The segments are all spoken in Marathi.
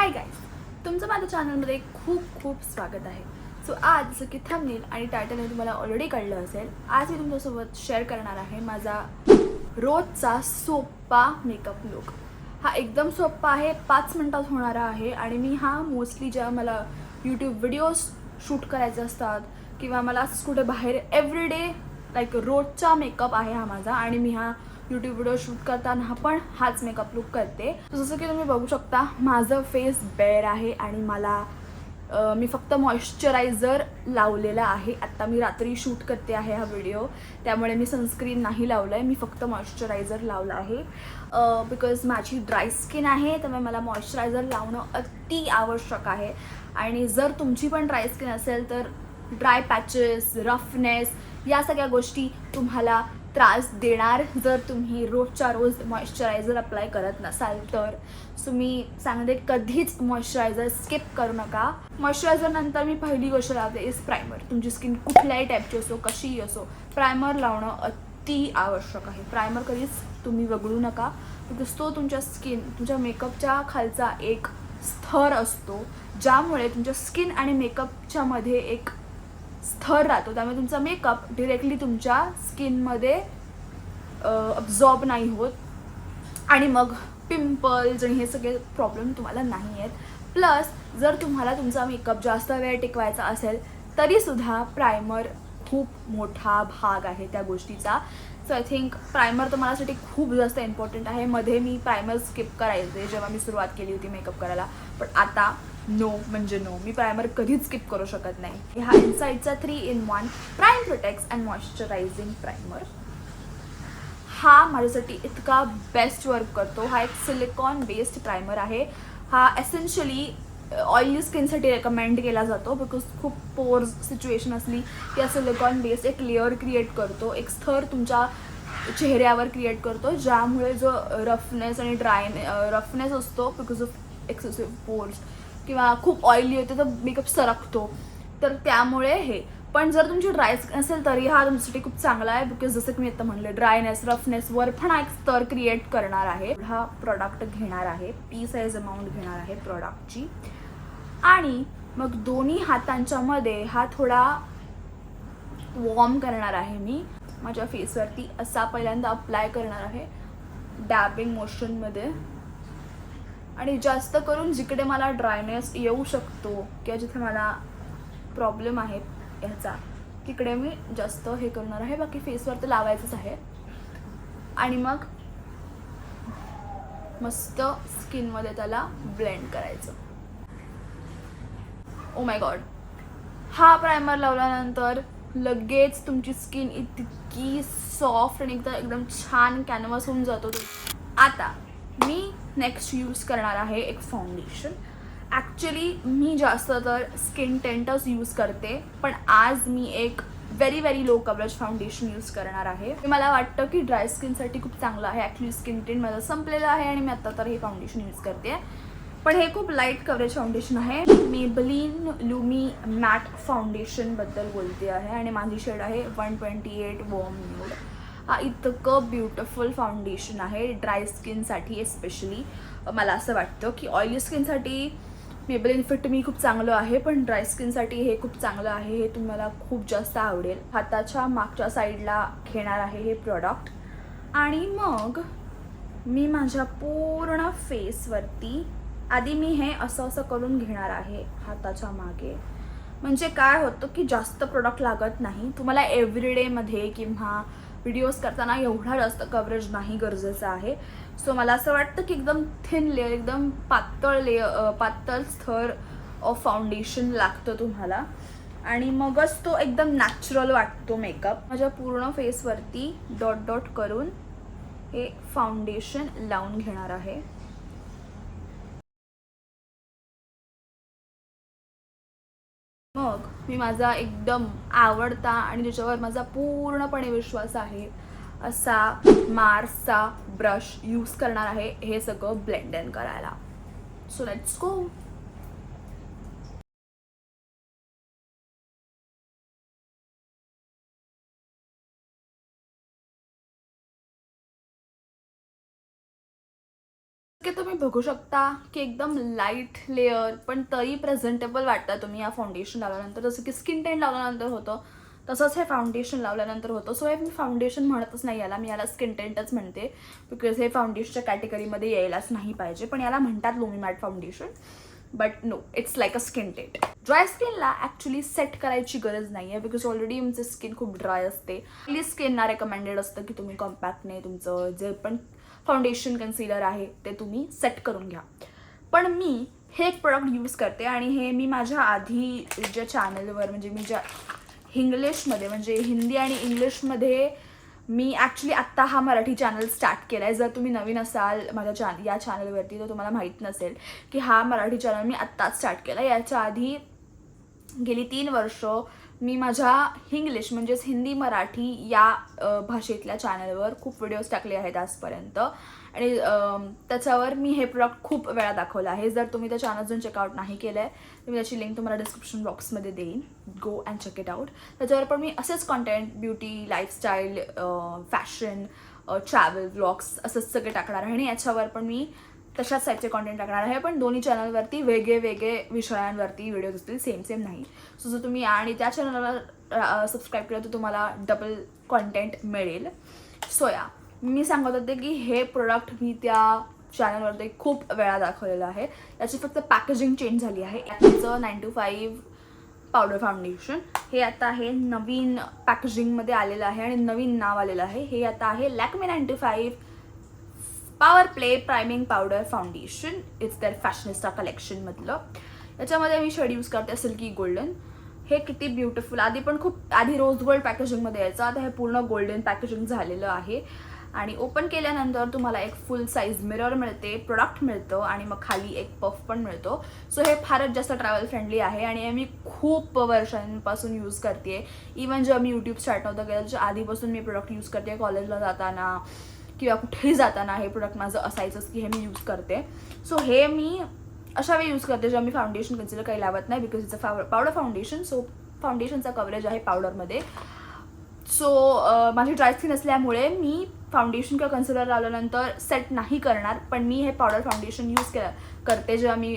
हाय गाईज, तुमचं माझ्या चॅनलमध्ये खूप खूप स्वागत आहे. सो आज जसं की थंबनेल आणि टायटलने तुम्हाला ऑलरेडी कळलं असेल, आज मी तुमच्यासोबत शेअर करणार आहे माझा रोजचा सोपा मेकअप लुक. हा एकदम सोपा आहे, 5 मिनिटात होणारा आहे आणि मी हा मोस्टली जेव्हा मला यूट्यूब व्हिडिओज शूट करायचे असतात किंवा मला असं कुठे बाहेर एव्हरीडे लाईक रोजचा मेकअप आहे हा माझा आणि मी हा यूट्यूब व्हिडिओ शूट करताना पण हाच मेकअप लुक करते. जसं की तुम्ही बघू शकता माझं फेस बेअर आहे आणि मला मी फक्त मॉइश्चरायझर लावलेला आहे. आत्ता मी रात्री शूट करते आहे हा व्हिडिओ, त्यामुळे मी सनस्क्रीन नाही लावलं आहे, मी फक्त मॉइश्चरायझर लावलं आहे बिकॉज माझी ड्राय स्किन आहे, त्यामुळे मला मॉइश्चरायझर लावणं अति आवश्यक आहे. आणि जर तुमची पण ड्राय स्किन असेल तर ड्राय पॅचेस, रफनेस या सगळ्या गोष्टी तुम्हाला त्रास देणार जर तुम्ही रोजच्या रोज मॉइश्चरायझर अप्लाय करत नसाल तर. सो मी सांगते कधीच मॉइश्चरायझर स्किप करू नका. मॉइश्चरायझर नंतर मी पहिली गोष्ट लावते इज प्रायमर. तुमची स्किन कुठल्याही टाईपची असो, कशीही असो, प्रायमर लावणं अति आवश्यक आहे. प्रायमर कधीच तुम्ही वगळू नका, बिकॉज तो तुमच्या मेकअपच्या खालचा एक स्तर असतो, ज्यामुळे तुमच्या स्किन आणि मेकअपच्या मध्ये एक स्तर राहतो. त्यामुळे तुमचा मेकअप डिरेक्टली तुमच्या स्किनमध्ये अब्झॉर्ब नाही होत आणि मग पिंपल्स आणि हे सगळे प्रॉब्लेम तुम्हाला नाही आहेत. प्लस जर तुम्हाला तुमचा मेकअप जास्त वेळ टिकवायचा असेल तरीसुद्धा प्रायमर खूप मोठा भाग आहे त्या गोष्टीचा. सो आय थिंक प्रायमर तर माझ्यासाठी खूप जास्त इम्पॉर्टंट आहे. मध्ये मी प्रायमर स्किप करायचे जेव्हा मी सुरुवात केली होती मेकअप करायला, पण आता नो म्हणजे नो, मी प्रायमर कधीच स्किप करू शकत नाही. हा इनसाइडचा 3-in-1 prime protects and moisturising primer हा माझ्यासाठी इतका बेस्ट वर्क करतो. हा एक सिलिकॉन बेस्ड प्रायमर आहे. हा एसेन्शियली ऑइली स्किनसाठी रेकमेंड केला जातो बिकॉज खूप पोर्स सिच्युएशन असली की सिलिकॉन बेस्ड एक लेअर क्रिएट करतो, एक स्तर तुमच्या चेहऱ्यावर क्रिएट करतो, ज्यामुळे जो रफनेस आणि रफनेस असतो बिकॉज ऑफ एक्सेसिव्ह पोर्स किंवा खूप ऑइली होते तर मेकअप सरकतो, तर त्यामुळे हे. पण जर तुमची ड्राय स्किन असेल तरी हा तुमच्यासाठी खूप चांगला आहे बिकॉज जसं की मी आता म्हणले ड्रायनेस रफनेसवर पण हा एक स्तर क्रिएट करणार आहे. हा प्रॉडक्ट घेणार आहे, पी साईज अमाऊंट घेणार आहे प्रॉडक्टची आणि मग दोन्ही हातांच्या मध्ये हा थोडा वॉर्म करणार आहे. मी माझ्या फेसवरती असा पहिल्यांदा अप्लाय करणार आहे डॅबिंग मोशनमध्ये आणि जास्त करून जिकडे मला ड्रायनेस येऊ शकतो किंवा जिथे मला प्रॉब्लेम आहे ह्याचा तिकडे मी जास्त हे करणार आहे. बाकी फेसवर तर लावायचंच आहे आणि मग मस्त स्किनमध्ये त्याला ब्लेंड करायचं. ओ माय गॉड, हा प्रायमर लावल्यानंतर लगेच तुमची स्किन इतकी सॉफ्ट आणि एकदम छान कॅनव्हास होऊन जातो. आता मी नेक्स्ट यूज करणार आहे एक फाउंडेशन. ॲक्च्युली मी जास्त तर स्किन टेंटच यूज करते, पण आज मी एक very low coverage foundation use करणार आहे. मला वाटतं की ड्राय स्किनसाठी खूप चांगलं आहे. ॲक्च्युली स्किन टेंट माझं संपलेलं आहे आणि मी आता तर हे फाउंडेशन यूज करते, पण हे खूप लाईट कवरेज फाउंडेशन आहे. मेबलिन लुमी मॅट फाउंडेशनबद्दल बोलते आहे आणि माझी शेड आहे 128 वॉर्म न्यूड. हा इतकं ब्युटिफुल फाउंडेशन आहे ड्राय स्किनसाठी. एस्पेशली मला असं वाटतं की ऑइली स्किनसाठी मेबलिन फिट मी खूप चांगलं आहे, पण ड्राय स्किनसाठी हे खूप चांगलं आहे. हे तुम्हाला खूप जास्त आवडेल. हाताच्या मागच्या साईडला घेणार आहे हे प्रॉडक्ट आणि मग मी माझ्या पूर्ण फेसवरती आधी मी हे असं करून घेणार आहे हाताच्या मागे. म्हणजे काय होतं की जास्त प्रोडक्ट लागत नाही तुम्हाला एव्हरीडेमध्ये किंवा व्हिडिओज करताना एवढा जास्त कव्हरेज नाही गरजेचं आहे. सो मला असं वाटतं की एकदम थिन लेअर, एकदम पातळ स्तर ऑफ फाउंडेशन लागतं तुम्हाला आणि मगच तो एकदम नॅचरल वाटतो मेकअप. माझ्या पूर्ण फेसवरती डॉट डॉट करून हे फाउंडेशन लावून घेणार आहे. मग मी माझा एकदम आवडता आणि ज्याच्यावर माझा पूर्णपणे विश्वास आहे असा मार्सचा ब्रश यूज करणार आहे हे सगळं ब्लेंड इन करायला. So let's go. की तुम्ही बघू शकता की एकदम लाईट लेअर पण तरी प्रेझेंटेबल वाटतं तुम्ही या फाउंडेशन लावल्यानंतर. जसं की स्किन टेंट लावल्यानंतर होतं तसंच हे फाउंडेशन लावल्यानंतर होतं. सो हे मी फाउंडेशन म्हणतच नाही, याला मी याला स्किन टेंटच म्हणते, बिकॉज हे फाउंडेशनच्या कॅटेगरीमध्ये यायलाच नाही पाहिजे. पण याला म्हणतात lumi matte foundation, but no, it's like a skin tint. Dry स्किनला ॲक्च्युली सेट करायची गरज नाही आहे, बिकॉज ऑलरेडी तुमची स्किन खूप ड्राय असते. आपली स्किनना रेकमेंडेड असतं की तुम्ही कॉम्पॅक्टने तुमचं जे पण फाउंडेशन कन्सिलर आहे ते तुम्ही सेट करून घ्या. पण मी हे एक प्रोडक्ट यूज करते आणि हे मी माझ्या आधी ज्या चॅनलवर, म्हणजे मी ज्या इंग्लिशमध्ये, म्हणजे हिंदी आणि इंग्लिशमध्ये, मी ॲक्च्युली आत्ता हा मराठी चॅनल स्टार्ट केला आहे. जर तुम्ही नवीन असाल माझ्या या चॅनलवरती तर तुम्हाला माहीत नसेल की हा मराठी चॅनल मी आत्ताच स्टार्ट केला. याच्या आधी गेली 3 वर्ष मी माझ्या इंग्लिश म्हणजेच हिंदी मराठी या भाषेतल्या चॅनलवर खूप व्हिडिओज टाकले आहेत आजपर्यंत, आणि त्याच्यावर मी हे प्रोडक्ट खूप वेळा दाखवलं आहे. जर तुम्ही त्या चॅनल अजून चेकआउट नाही केलं आहे तर मी त्याची लिंक तुम्हाला डिस्क्रिप्शन बॉक्समध्ये देईन. Go and check it out. त्याच्यावर पण मी असेच content, beauty, lifestyle, fashion, travel, vlogs असंच सगळे टाकणार आहे. आणि याच्यावर पण मी तशाच टाईपचे कॉन्टेंट टाकणार आहे, पण दोन्ही चॅनलवरती वेगळे विषयांवरती व्हिडिओ असतील, सेम नाही. सो जर तुम्ही आणि त्या चॅनलला सबस्क्राईब केलं तर तुम्हाला डबल कॉन्टेंट मिळेल. सो या, मी सांगत होते की हे प्रोडक्ट मी त्या चॅनलवरती खूप वेळा दाखवलेलं आहे. याची फक्त पॅकेजिंग चेंज झाली आहे. याचं 925 पावडर फाउंडेशन हे आता आहे नवीन पॅकेजिंगमध्ये आलेलं आहे आणि नवीन नाव आलेलं आहे. हे आता आहे Lakme 95 power play priming powder foundation. It's their fashionista कलेक्शनमधलं. याच्यामध्ये मी शेड यूज करते सिल्की गोल्डन. हे किती ब्युटिफुल, आधी पण खूप आधी रोज गोल्ड पॅकेजिंगमध्ये यायचं, आता हे पूर्ण गोल्डन पॅकेजिंग झालेलं आहे. आणि ओपन केल्यानंतर तुम्हाला एक फुल साईज मिरर मिळते, प्रोडक्ट मिळतं आणि मग खाली एक पफ पण मिळतो. सो हे फारच जास्त ट्रॅव्हल फ्रेंडली आहे आणि हे मी खूप वर्षांपासून यूज करते. इवन जेव्हा मी यूट्यूब स्टार्ट नव्हतं केलं त्याच्या आधीपासून मी प्रोडक्ट यूज करते. कॉलेजला जाताना किंवा कुठेही जाताना हे प्रोडक्ट माझं असायचंच की हे मी यूज करते. सो हे मी अशा वेळी यूज करते जेव्हा मी फाउंडेशन कन्सिलर काही लावत नाही, because it's a powder foundation. So फाउंडेशनचा कव्हरेज आहे पावडरमध्ये. सो माझी ड्राय स्किन असल्यामुळे मी फाउंडेशन किंवा कन्सिलर लावल्यानंतर सेट नाही करणार, पण मी हे पावडर फाउंडेशन यूज करते जेव्हा मी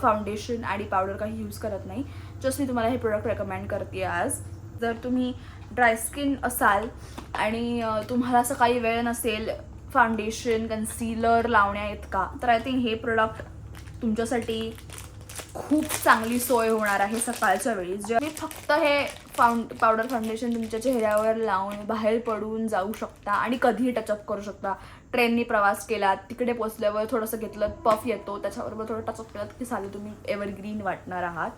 फाउंडेशन आणि पावडर काही यूज करत नाही. जस्ट मी तुम्हाला हे प्रोडक्ट रेकमेंड करते आज. जर तुम्ही ड्राय स्किन असाल आणि तुम्हाला असं काही वेळ नसेल फाउंडेशन कन्सिलर लावण्या इतका, तर आय थिंक हे प्रोडक्ट तुमच्यासाठी खूप चांगली सोय होणार आहे सकाळच्या वेळी. जे मी फक्त हे पावडर फाउंडेशन तुमच्या चेहऱ्यावर लावून बाहेर पडून जाऊ शकता आणि कधीही टचअप करू शकता. ट्रेननी प्रवास केला, तिकडे पोचल्यावर थोडंसं घेतलं, पफ येतो, त्याच्याबरोबर थोडं टचअप केलं की चालेल, तुम्ही एव्हरग्रीन वाटणार आहात.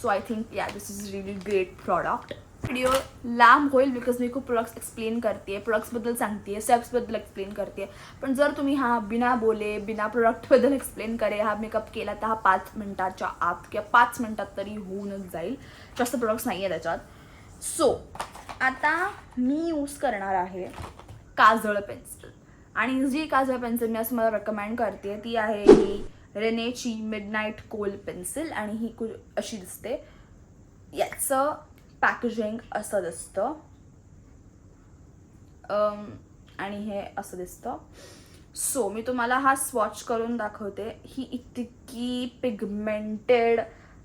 सो आय थिंक या this is really great product. Video लांब होईल बिकॉज मी खूप प्रोडक्ट्स एक्सप्लेन करते, प्रोडक्ट्सबद्दल सांगते, स्टेप्सबद्दल एक्सप्लेन करते. पण जर तुम्ही हा बिना प्रोडक्टबद्दल एक्सप्लेन करे हा मेकअप केला तर हा 5 मिनिटाच्या आत किंवा 5 मिनिटात तरी होऊनच जाईल. जास्त प्रोडक्ट्स नाही आहे त्याच्यात. सो आता मी यूज करणार आहे काजळ पेन्सिल. आणि जी काजळ पेन्सिल मी असं मला रेकमेंड करते ती आहे ही रेनेची मिडनाईट कोल पेन्सिल. आणि ही अशी दिसते. याचं पॅकेजिंग असं दिसतं आणि हे असं दिसतं. सो मी तुम्हाला हा स्वॉच करून दाखवते. ही इतकी पिगमेंटेड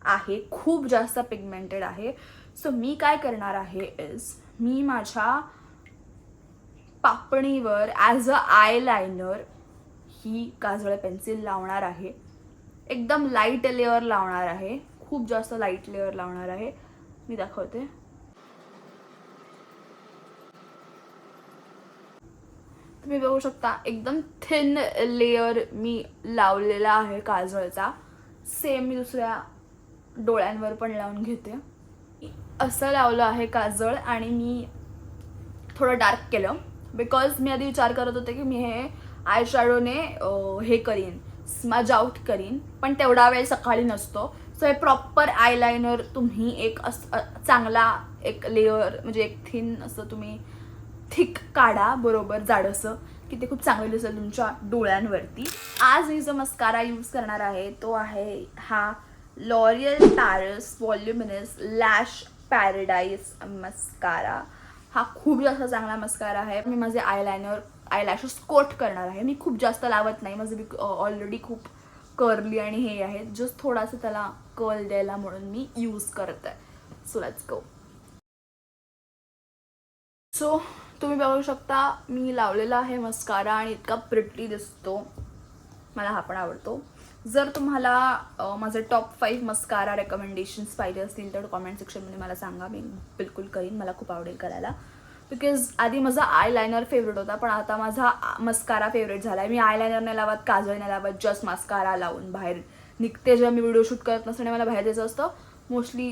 आहे, खूप जास्त पिगमेंटेड आहे. सो मी काय करणार आहे इज मी माझ्या पापणीवर ॲज अ आय लायनर ही काजळ पेन्सिल लावणार आहे. एकदम लाईट लेअर लावणार आहे, खूप जास्त लाईट लेअर लावणार आहे. मी दाखवते. तुम्ही बघू शकता एकदम थिन लेअर मी लावलेला आहे काजळचा. सेम मी दुसऱ्या डोळ्यांवर पण लावून घेते. असं लावलं आहे काजळ आणि मी थोडं डार्क केलं बिकॉज मी आधी विचार करत होते की मी हे आय शॅडोने हे करीन, स्मज आउट करीन, पण तेवढा वेळ सकाळी नसतो. सो हे प्रॉपर आयलायनर तुम्ही एक चांगला एक लेअर म्हणजे एक थिन असं तुम्ही थिक काढा, बरोबर जाडसं, की ते खूप चांगलं दिसेल तुमच्या डोळ्यांवरती. आज मी जो मस्कारा यूज करणार आहे तो आहे हा L'Oreal Paris voluminous lash paradise mascara. हा खूप जास्त चांगला मस्कारा आहे. मी माझे आयलायनर आय लॅशेस कोट करणार आहे. मी खूप जास्त लावत नाही, माझं ऑलरेडी खूप कर्ली आणि हे आहे, जस्ट थोडासा त्याला कर्ल द्यायला म्हणून मी यूज करत आहे. So let's go. सो तुम्ही बघू शकता मी लावलेला आहे मस्कारा आणि इतका प्रिटी दिसतो, मला हा पण आवडतो. जर तुम्हाला माझे टॉप 5 मस्कारा रेकमेंडेशन्स पाहिजे असतील तर कॉमेंट सेक्शनमध्ये मला सांगा, मी बिलकुल करीन, मला खूप आवडेल करायला. बिकॉज आधी माझा आय लायनर फेवरेट होता, पण आता माझा मस्कारा फेवरेट झाला आहे. मी आय लायनर नाही लावत, काजळ नाही लावत, जस्ट मस्कारा लावून बाहेर निघते. जेव्हा मी व्हिडिओ शूट करत नसताना मला बाहेर जायचं असतं, मोस्टली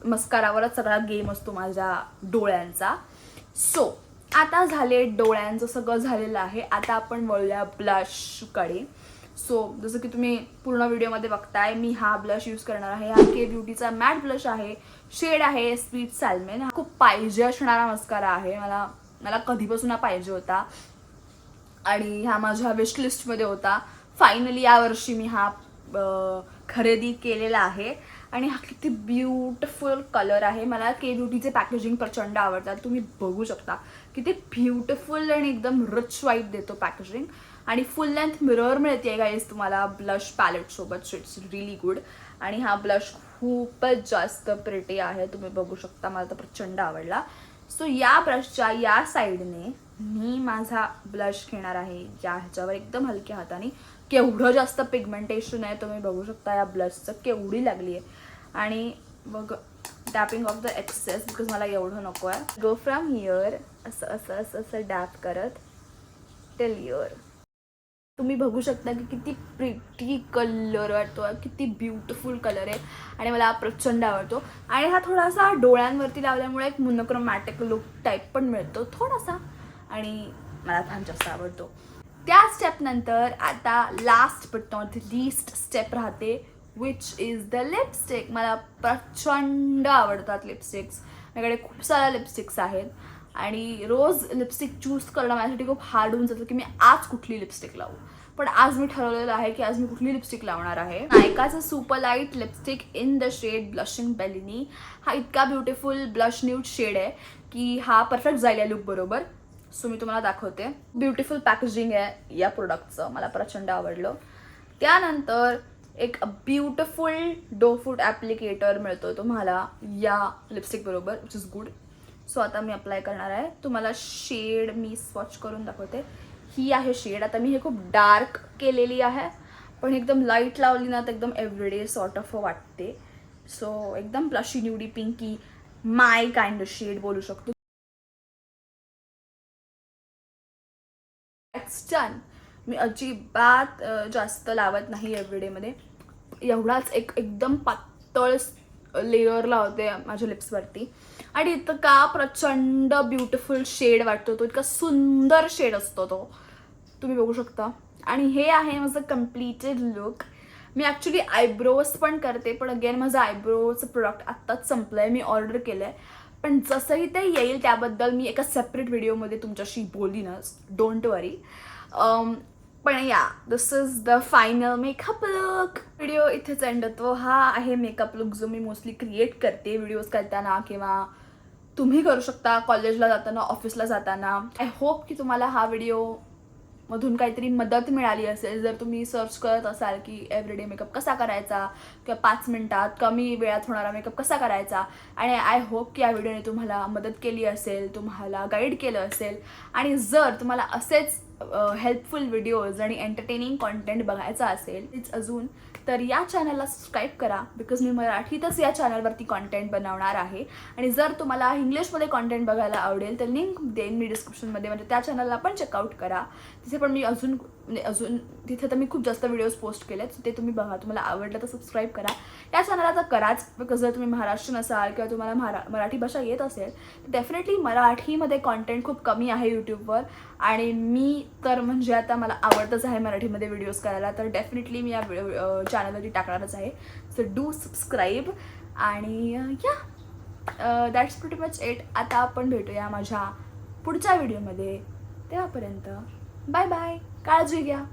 मस्कारावरच सगळा गेम असतो माझ्या डोळ्यांचा. सो आता झाले डोळ्यांचं सगळं झालेलं आहे. आता आपण वळूया ब्लशकडे. सो जसं की तुम्ही पूर्ण व्हिडिओमध्ये बघताय, मी हा ब्लश यूज करणार आहे. हा के ब्युटीचा मॅट ब्लश आहे, शेड आहे स्वीट सॅल्मन. हा खूप पाहिजे असणारा मस्कारा आहे, मला कधीपासून हा पाहिजे होता आणि हा माझ्या विश लिस्टमध्ये होता. फायनली यावर्षी मी हा खरेदी केलेला आहे आणि हा किती ब्युटिफुल कलर आहे. मला के ब्युटीचे पॅकेजिंग प्रचंड आवडतात. तुम्ही बघू शकता किती ब्युटिफुल आणि एकदम रिच वाईट देतो पॅकेजिंग. आणि फुल लेंथ मिरर मिळते गाईज तुम्हाला ब्लश पॅलेट सोबत. So it's really good. आणि हा ब्लश खूपच जास्त प्रिटी आहे, तुम्ही बघू शकता, मला तर प्रचंड आवडला. सो या ब्रशच्या या साईडने मी माझा ब्लश घेणार आहे, या ह्याच्यावर एकदम हलक्या हाताने. केवढं जास्त पिगमेंटेशन आहे तुम्ही बघू शकता या ब्लशचं, केवढी लागली आहे. आणि बघ tapping of the excess, because मला एवढं नको आहे. गो फ्रॉम हिअर, असं असं असं असं डॅप करत टिल हिअर. तुम्ही बघू शकता की किती प्रिटी कलर वाटतो, किती ब्युटिफुल कलर आहे आणि मला प्रचंड आवडतो. आणि हा थोडासा डोळ्यांवरती लावल्यामुळे एक मोनोक्रोमॅटिक लुक टाईप पण मिळतो थोडासा, आणि मला फार जास्त आवडतो. त्या स्टेपनंतर आता last but not least step राहते, विच इज द लिपस्टिक. मला प्रचंड आवडतात लिपस्टिक्स, माझ्याकडे खूप साऱ्या लिपस्टिक्स आहेत आणि रोज लिपस्टिक चूज करणं माझ्यासाठी खूप हार्ड होऊन जातं की मी आज कुठली लिपस्टिक लावू. पण आज मी ठरवलेलं आहे की आज मी कुठली लिपस्टिक लावणार आहे. नायकाचं super light lipstick in the shade blushing Bellini. हा इतका ब्युटिफुल ब्लश न्यूड शेड आहे की हा परफेक्ट जाईल या लुक बरोबर. सो मी तुम्हाला दाखवते. ब्युटिफुल पॅकेजिंग आहे या प्रोडक्टचं, मला प्रचंड आवडलं. त्यानंतर एक ब्युटिफुल डो फूड ॲप्लिकेटर मिळतो तुम्हाला या लिपस्टिक बरोबर, विच इज गुड. सो आता मी अप्लाय करणार आहे. तुम्हाला शेड मी स्वॉच करून दाखवते. ही आहे शेड. आता मी हे खूप डार्क केलेली आहे, पण एकदम लाईट लावली ना तर एकदम एव्हरीडे सॉर्ट ऑफ वाटते. सो एकदम blushy nudey pinky my kind of shade बोलू शकतो. डन. मी अजिबात जास्त लावत नाही एव्हरीडेमध्ये, एवढाच एकदम पातळ लेयर लावते माझ्या लिप्सवरती. आणि इतका प्रचंड ब्युटिफुल शेड वाटतो तो, इतका सुंदर शेड असतो तो, तुम्ही बघू शकता. आणि हे आहे माझं कम्प्लिटेड लुक. मी ॲक्च्युली आयब्रोज पण करते, पण अगेन माझं आयब्रोचं प्रोडक्ट आत्ताच संपलं आहे, मी ऑर्डर केलं आहे. पण जसंही ते येईल त्याबद्दल मी एका सेपरेट व्हिडिओमध्ये तुमच्याशी बोलीनच, डोंट वरी. पण या this is the final makeup look. Video इथेच एंड होतो. हा आहे मेकअप लुक जो मी मोस्टली क्रिएट करते व्हिडिओज करताना, किंवा तुम्ही करू शकता कॉलेजला जाताना, ऑफिसला जाताना. आय होप की तुम्हाला हा व्हिडिओ मधून काहीतरी मदत मिळाली असेल. जर तुम्ही सर्च करत असाल की एव्हरीडे मेकअप कसा करायचा किंवा 5 मिनिटात कमी वेळात होणारा मेकअप कसा करायचा, आणि आय होप की या व्हिडिओने तुम्हाला मदत केली असेल, तुम्हाला गाईड केलं असेल. आणि जर तुम्हाला असेच हेल्पफुल व्हिडिओज आणि एंटरटेनिंग कॉन्टेंट बघायचा असेल अजून, तर या चॅनलला सबस्क्राईब करा, बिकॉज मी मराठीतच या चॅनलवरती कॉन्टेंट बनवणार आहे. आणि जर तुम्हाला इंग्लिशमध्ये कॉन्टेंट बघायला आवडेल तर लिंक देईन मी डिस्क्रिप्शनमध्ये, म्हणजे त्या चॅनलला पण चेकआउट करा. तिथे पण मी अजून तिथे तर मी खूप जास्त व्हिडिओज पोस्ट केलेत, ते तुम्ही बघा. तुम्हाला आवडलं तर सबस्क्राईब करा. या चॅनलला तर कराच, बिकॉज जर तुम्ही महाराष्ट्रीयन असाल किंवा तुम्हाला मराठी भाषा येत असेल तर डेफिनेटली मराठीमध्ये कॉन्टेंट खूप कमी आहे यूट्यूबवर. आणि मी तर म्हणजे आता मला आवडतंच आहे मराठीमध्ये व्हिडिओज करायला, तर डेफिनेटली मी या चॅनलवरती टाकणारच आहे. So do subscribe. आणि या दॅट्स प्रिटी मच इट. आता आपण भेटूया माझ्या पुढच्या व्हिडिओमध्ये. तेव्हापर्यंत बाय बाय, काळजी घ्या.